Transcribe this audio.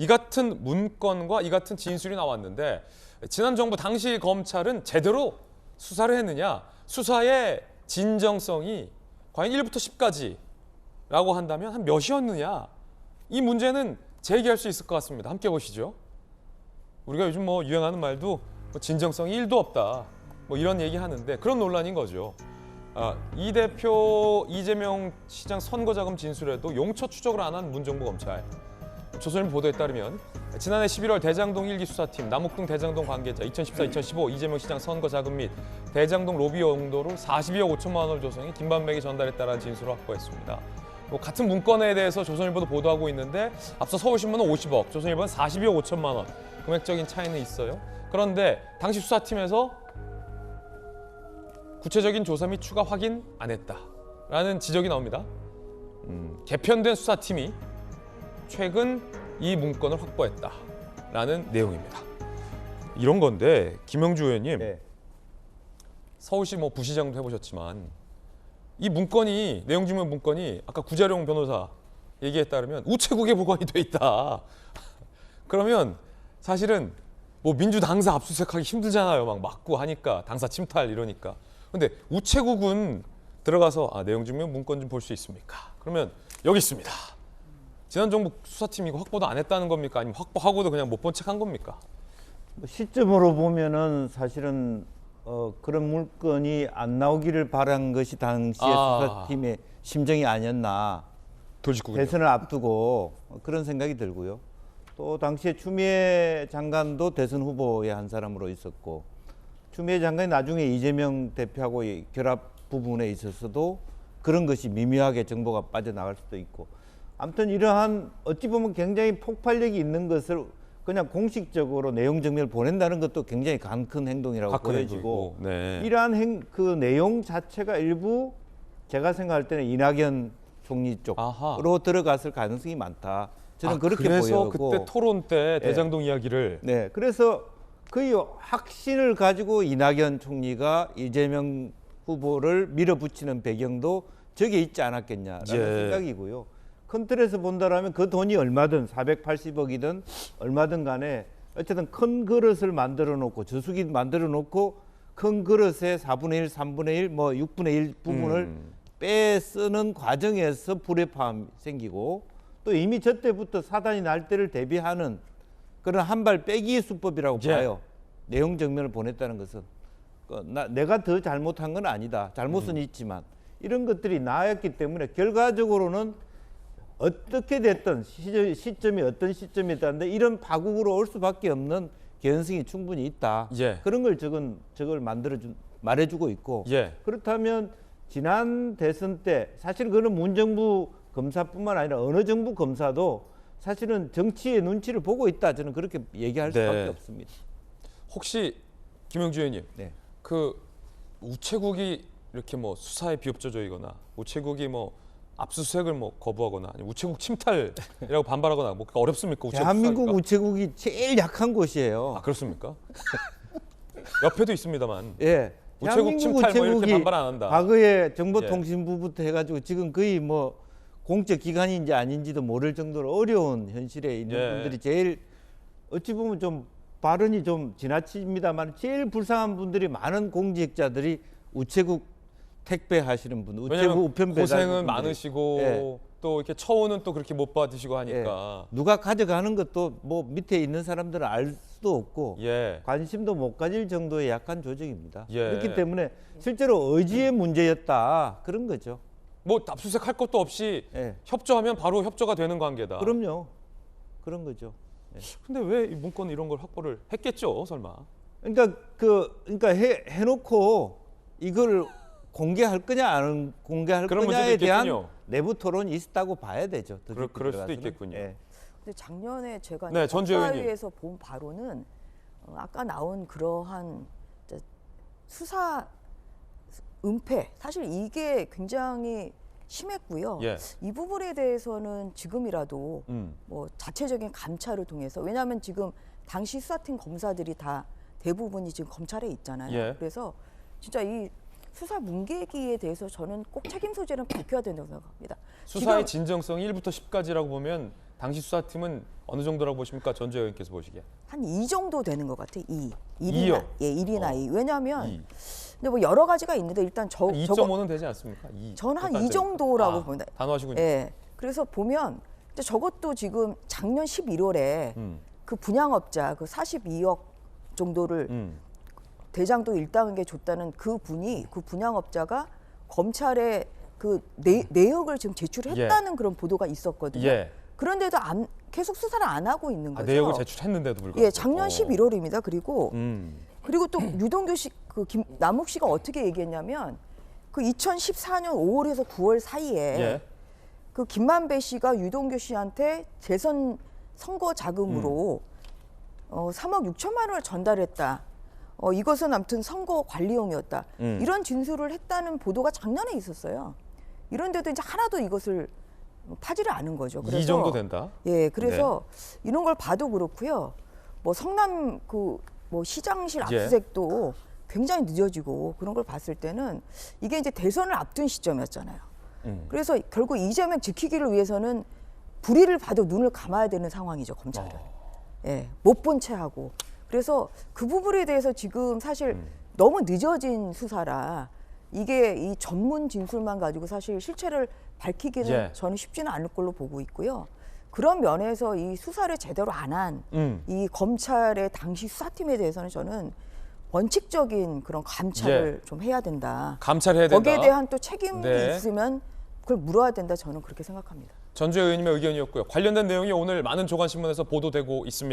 이 같은 문건과 이 같은 진술이 나왔는데 지난 정부 당시 검찰은 제대로 수사를 했느냐, 수사의 진정성이 과연 1부터 10까지라고 한다면 한 몇이었느냐, 이 문제는 제기할 수 있을 것 같습니다. 함께 보시죠. 우리가 요즘 뭐 유행하는 말도 뭐 진정성이 1도 없다, 뭐 이런 얘기 하는데 그런 논란인 거죠. 이 대표 이재명 시장 선거자금 진술에도 용처 추적을 안 한 문정부 검찰. 조선일보 보도에 따르면 지난해 11월 대장동 1기 수사팀, 남욱동 대장동 관계자, 2014-2015 이재명 시장 선거자금 및 대장동 로비 용도로 42억 5천만 원을 조성해 김반백이 전달했다라는 진술을 확보했습니다. 같은 문건에 대해서 조선일보도 보도하고 있는데 앞서 서울신문은 50억, 조선일보는 42억 5천만 원. 금액적인 차이는 있어요. 그런데 당시 수사팀에서 구체적인 조사 및 추가 확인 안 했다라는 지적이 나옵니다. 개편된 수사팀이 최근 이 문건을 확보했다라는 내용입니다. 이런 건데 김영주 의원님, 네. 서울시 뭐 부시장도 해보셨지만 이 문건이, 내용증명 문건이 아까 구자룡 변호사 얘기에 따르면 우체국에 보관이 돼 있다. 그러면 사실은 뭐 민주당사 압수수색하기 힘들잖아요. 막 막고 하니까, 당사 침탈 이러니까. 근데 우체국은 들어가서 내용증명 문건 좀 볼 수 있습니까? 그러면 여기 있습니다. 지난 정부 수사팀이 이거 확보도 안 했다는 겁니까? 아니면 확보하고도 그냥 못 본 척 한 겁니까? 시점으로 보면은 사실은 그런 물건이 안 나오기를 바란 것이 당시의 수사팀의 심정이 아니었나. 돌직구군요. 대선을 앞두고 그런 생각이 들고요. 또 당시에 추미애 장관도 대선 후보의 한 사람으로 있었고, 추미애 장관이 나중에 이재명 대표하고의 결합 부분에 있어서도 그런 것이 미묘하게 정보가 빠져나갈 수도 있고, 아무튼 이러한 어찌 보면 굉장히 폭발력이 있는 것을 그냥 공식적으로 내용 증명을 보낸다는 것도 굉장히 큰 행동이라고 보여지고, 네. 이러한 그 내용 자체가 일부 제가 생각할 때는 이낙연 총리 쪽으로 들어갔을 가능성이 많다. 저는 그렇게 그래서 보여고, 그때 토론 때 대장동 이야기를 네, 그래서 그 확신을 가지고 이낙연 총리가 이재명 후보를 밀어붙이는 배경도 저게 있지 않았겠냐라는 생각이고요. 큰 틀에서 본다라면 그 돈이 얼마든 480억이든 얼마든 간에 어쨌든 큰 그릇을 만들어 놓고, 저수기 만들어 놓고 큰 그릇의 4분의 1, 3분의 1, 뭐 6분의 1 부분을 빼쓰는 과정에서 불협화음이 생기고, 또 이미 저때부터 사단이 날 때를 대비하는 그런 한 발 빼기 수법이라고 봐요. 내용 증명을 보냈다는 것은 내가 더 잘못한 건 아니다. 잘못은 있지만 이런 것들이 나왔기 때문에 결과적으로는 어떻게 됐든 시점이 어떤 시점이었다는데 이런 파국으로 올 수밖에 없는 개연성이 충분히 있다. 그런 걸 저걸 말해주고 있고, 그렇다면 지난 대선 때 사실 그는 문정부 검사뿐만 아니라 어느 정부 검사도 사실은 정치의 눈치를 보고 있다. 저는 그렇게 얘기할 수밖에 없습니다. 혹시 김영주 의원님, 네. 그 우체국이 이렇게 뭐 수사에 비협조적이거나 우체국이 뭐 압수수색을 뭐 거부하거나 아니면 우체국 침탈이라고 반발하거나 뭐 어렵습니까? 대한민국 우체국이 제일 약한 곳이에요. 그렇습니까? 옆에도 있습니다만. 예. 우체국 침탈 뭐 이렇게 반발 안 한다. 과거에 정보통신부부터 해가지고 지금 거의 뭐 공적 기관인지 아닌지도 모를 정도로 어려운 현실에 있는 분들이 제일 어찌 보면 좀 발언이 좀 지나칩니다만 제일 불쌍한 분들이, 많은 공직자들이 우체국 택배 하시는 분들, 우체국 우편 배달 고생은 많으시고 또 이렇게 처우는 또 그렇게 못 받으시고 하니까 누가 가져가는 것도 뭐 밑에 있는 사람들은 알 수도 없고 관심도 못 가질 정도의 약한 조직입니다. 그렇기 때문에 실제로 의지의 문제였다, 그런 거죠. 뭐 압수수색 할 것도 없이 협조하면 바로 협조가 되는 관계다. 그럼요. 그런 거죠. 근데 왜 이 문건 이런 걸 확보를 했겠죠, 설마? 그러니까 해놓고 이걸 공개할 거냐 안 공개할 거냐에 대한 내부 토론이 있었다고 봐야 되죠. 그럴 수도 있겠군요. 근데 작년에 제가 전 의원님. 법사위에서 본 바로는 아까 나온 그러한 수사 은폐, 사실 이게 굉장히 심했고요. 이 부분에 대해서는 지금이라도 뭐 자체적인 감찰을 통해서, 왜냐하면 지금 당시 수사팀 검사들이 다 대부분이 지금 검찰에 있잖아요. 그래서 진짜 이 수사 문개기에 대해서 저는 꼭 책임 소재는 밝혀야 된다고 생각합니다. 수사의 진정성이 1부터 10까지라고 보면 당시 수사팀은 어느 정도라고 보십니까? 전주혜 의원께서 보시기에. 한 2 정도 되는 것 같아요. 2. 이요? 예, 1이나 2. 왜냐하면 이. 근데 뭐 여러 가지가 있는데 일단 저거 2.5는 되지 않습니까? 2. 저는 한 2 정도라고 봅니다. 단호하시군요. 예. 그래서 보면 이제 저것도 지금 작년 11월에 그 분양업자 그 42억 정도를 대장동 1단계 줬다는 그 분이 그 분양업자가 검찰에 그 내역을 지금 제출했다는 그런 보도가 있었거든요. 예. 그런데도 계속 수사를 안 하고 있는 거죠. 내역을 제출했는데도 불구하고. 예, 작년 11월입니다. 그리고 또 유동규 씨, 남욱 씨가 어떻게 얘기했냐면 그 2014년 5월에서 9월 사이에 예. 그 김만배 씨가 유동규 씨한테 재선 선거 자금으로 3억 6천만 원을 전달했다. 이것은 아무튼 선거 관리용이었다. 이런 진술을 했다는 보도가 작년에 있었어요. 이런데도 이제 하나도 이것을 파지를 않은 거죠. 그래서 이 정도 된다. 예, 그래서 이런 걸 봐도 그렇고요. 뭐 성남 뭐 시장실 압수수색도 굉장히 늦어지고 그런 걸 봤을 때는 이게 이제 대선을 앞둔 시점이었잖아요. 그래서 결국 이재명 지키기를 위해서는 불의를 봐도 눈을 감아야 되는 상황이죠, 검찰은. 예, 못 본 채 하고. 그래서 그 부분에 대해서 지금 사실 너무 늦어진 수사라 이게 이 전문 진술만 가지고 사실 실체를 밝히기는 저는 쉽지는 않을 걸로 보고 있고요. 그런 면에서 이 수사를 제대로 안 한 이 검찰의 당시 수사팀에 대해서는 저는 원칙적인 그런 감찰을 좀 해야 된다. 감찰해야 된다. 거기에 대한 또 책임이 있으면 그걸 물어야 된다. 저는 그렇게 생각합니다. 전주혜 의원님의 의견이었고요. 관련된 내용이 오늘 많은 조간신문에서 보도되고 있습니다.